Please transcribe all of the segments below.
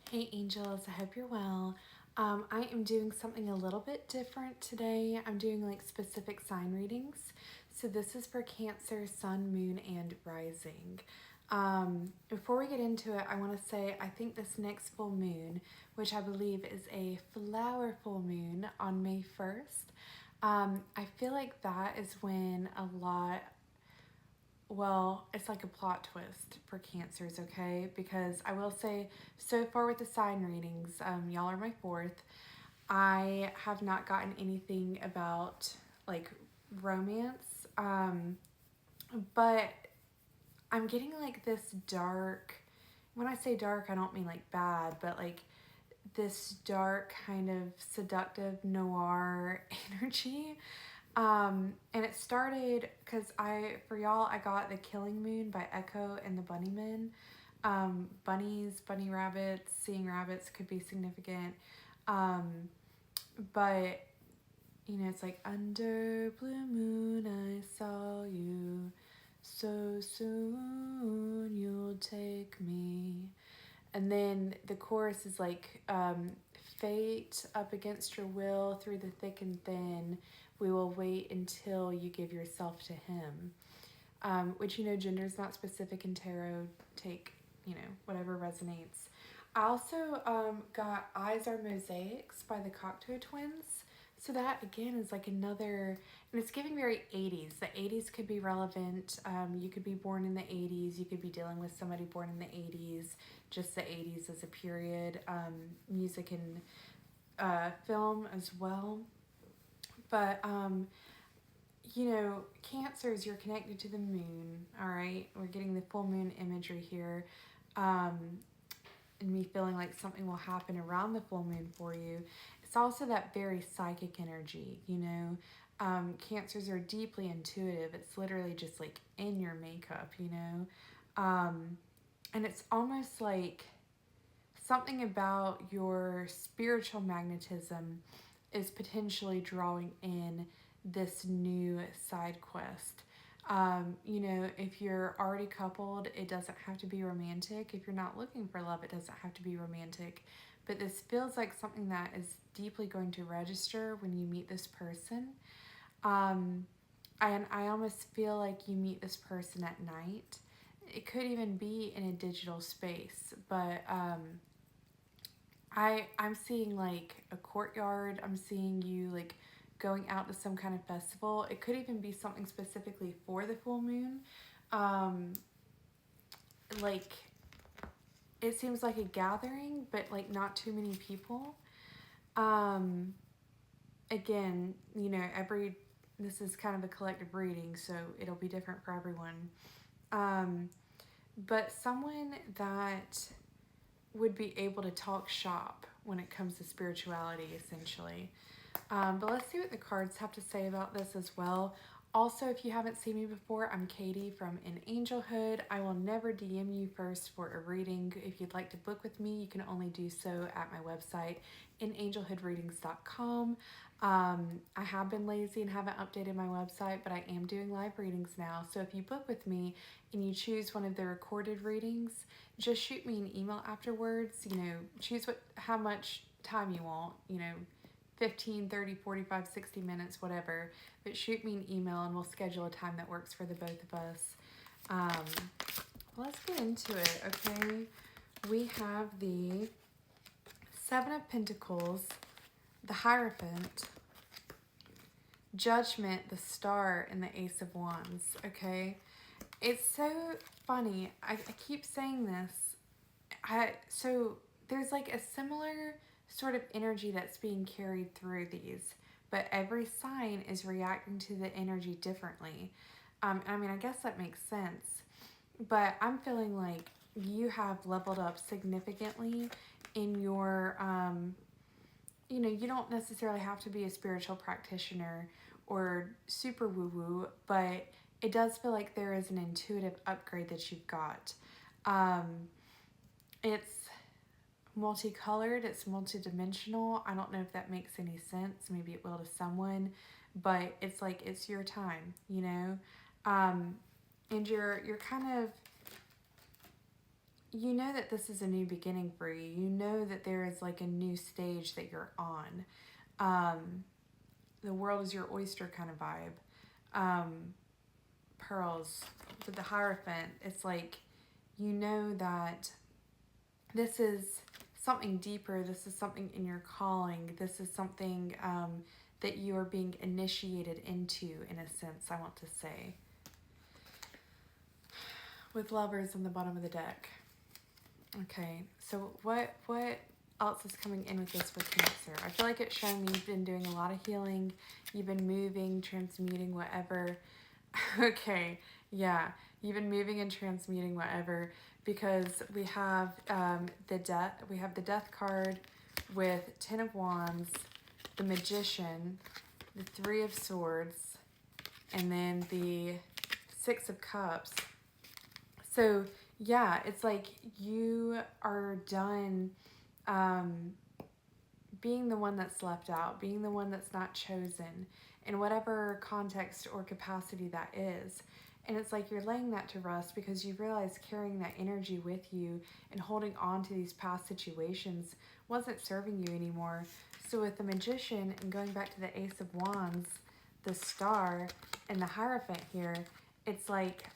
Hey angels, I hope you're well. I am doing something a little bit different today. I'm doing like specific sign readings. So this is for Cancer, Sun, Moon, and Rising. Before we get into it, I want to say I think this next full moon, which I believe is a flower full moon on May 1st, I feel like that is when a lot it's like a plot twist for cancers, okay? Because I will say, so far with the sign readings, y'all are my fourth. I have not gotten anything about like romance, but I'm getting like this dark. When I say dark, I don't mean like bad, but like this dark kind of seductive noir energy. And it started because for y'all, I got The Killing Moon by Echo and the Bunnymen. Bunnies, bunny rabbits, seeing rabbits could be significant. Um, but, it's like, under blue moon, I saw you. So soon you'll take me. And then the chorus is like, fate up against your will through the thick and thin. We will wait until you give yourself to him. Which, gender is not specific in tarot. Take, whatever resonates. I also got Eyes Are Mosaics by the Cocteau Twins. So that, again, is like another, and it's giving very 80s. The 80s could be relevant. You could be born in the 80s. You could be dealing with somebody born in the 80s. Just the 80s as a period. Music and film as well. But, cancers, you're connected to the moon, all right? We're getting the full moon imagery here. And me feeling like something will happen around the full moon for you. It's also that very psychic energy, Cancers are deeply intuitive. It's literally just like in your makeup, and it's almost like something about your spiritual magnetism is potentially drawing in this new side quest. If you're already coupled, it doesn't have to be romantic. If you're not looking for love, it doesn't have to be romantic. But this feels like something that is deeply going to register when you meet this person. Um, and I almost feel like you meet this person at night. It could even be in a digital space, but I'm seeing like a courtyard. I'm seeing you like going out to some kind of festival. It could even be something specifically for the full moon. Um, like it seems like a gathering, but like not too many people. Um, Again, every this is kind of a collective reading, so it'll be different for everyone. Um, but someone that would be able to talk shop when it comes to spirituality, essentially. But let's see what the cards have to say about this as well. Also, if you haven't seen me before, I'm Katie from In Angelhood. I will never DM you first for a reading. If you'd like to book with me, you can only do so at my website, inangelhoodreadings.com. I have been lazy and haven't updated my website, but I am doing live readings now. So if you book with me and you choose one of the recorded readings, just shoot me an email afterwards. Choose how much time you want, 15, 30, 45, 60 minutes, whatever. But shoot me an email and we'll schedule a time that works for the both of us. Let's get into it, okay? We have the Seven of Pentacles, the Hierophant, Judgment, the Star, and the Ace of Wands, okay? It's so funny. I keep saying this. So there's like a similar sort of energy that's being carried through these, but every sign is reacting to the energy differently. I guess that makes sense, but I'm feeling like you have leveled up significantly in your, you don't necessarily have to be a spiritual practitioner or super woo woo, but it does feel like there is an intuitive upgrade that you've got. It's multicolored, it's multidimensional. I don't know if that makes any sense. Maybe it will to someone, but it's like it's your time, and you're kind of you know that this is a new beginning for you. You know that there is like a new stage that you're on. The world is your oyster kind of vibe. Pearls with the Hierophant, it's like you know that this is something deeper. This is something in your calling. This is something that you are being initiated into, in a sense, I want to say. With Lovers on the bottom of the deck. Okay, so what else is coming in with this for Cancer? I feel like it's showing me you've been doing a lot of healing. You've been moving, transmuting, whatever. Okay, yeah, you've been moving and transmuting, whatever, because we have the death card with Ten of Wands, the Magician, the Three of Swords, and then the Six of Cups. So yeah, it's like you are done being the one that's left out, being the one that's not chosen, in whatever context or capacity that is. And it's like you're laying that to rest because you realize carrying that energy with you and holding on to these past situations wasn't serving you anymore. So with the Magician and going back to the Ace of Wands, the Star, and the Hierophant here, it's like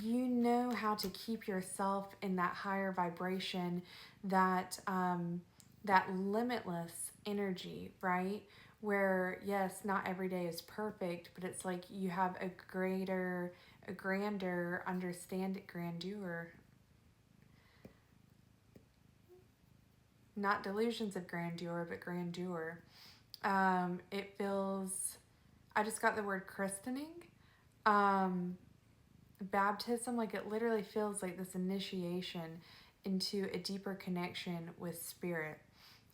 you know how to keep yourself in that higher vibration, that that limitless energy, right? Where yes, not every day is perfect, but it's like you have a grander grandeur, not delusions of grandeur, but grandeur. It feels, I just got the word christening. Baptism, like it literally feels like this initiation into a deeper connection with spirit.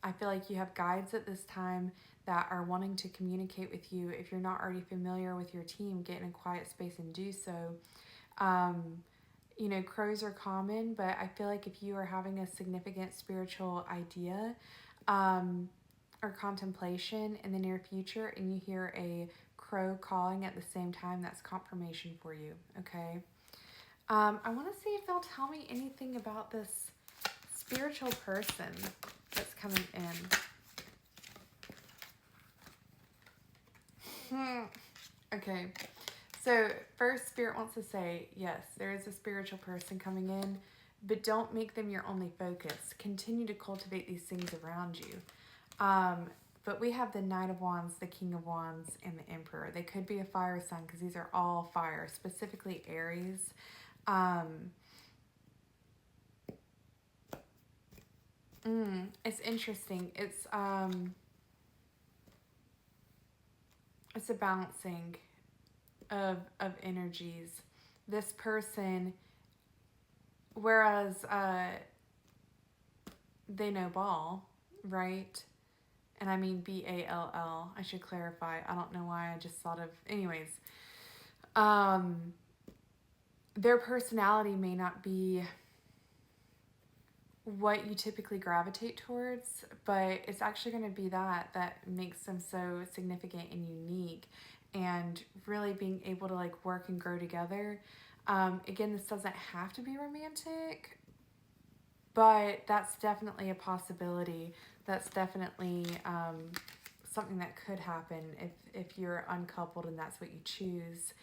I feel like you have guides at this time that are wanting to communicate with you. If you're not already familiar with your team, get in a quiet space and do so. You know, crows are common, but I feel like if you are having a significant spiritual idea or contemplation in the near future and you hear a crow calling at the same time, that's confirmation for you, okay? I want to see if they'll tell me anything about this spiritual person that's coming in. Okay, so first, Spirit wants to say, yes, there is a spiritual person coming in, but don't make them your only focus. Continue to cultivate these things around you. But we have the Knight of Wands, the King of Wands, and the Emperor. They could be a fire sign because these are all fire, specifically Aries. It's interesting. It's a balancing of energies. This person, whereas they know ball, right? And I mean Ball. I should clarify. I don't know why I just thought of. Anyways, their personality may not be what you typically gravitate towards, but it's actually going to be that makes them so significant and unique, and really being able to like work and grow together. Again, this doesn't have to be romantic, but that's definitely a possibility. That's definitely something that could happen if you're uncoupled and that's what you choose.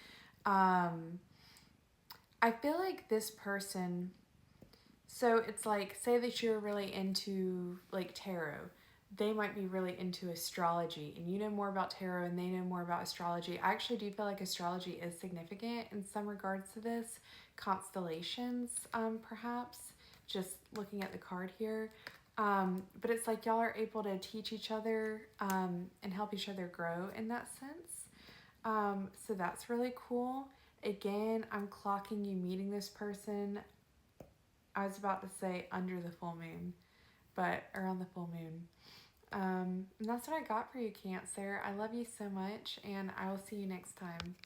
I feel like this person, so it's like, say that you're really into like tarot. They might be really into astrology, and you know more about tarot and they know more about astrology. I actually do feel like astrology is significant in some regards to this. Constellations, perhaps, just looking at the card here. But it's like y'all are able to teach each other and help each other grow in that sense. So that's really cool. Again, I'm clocking you meeting this person. I was about to say under the full moon, but around the full moon. And that's what I got for you, Cancer. I love you so much, and I will see you next time.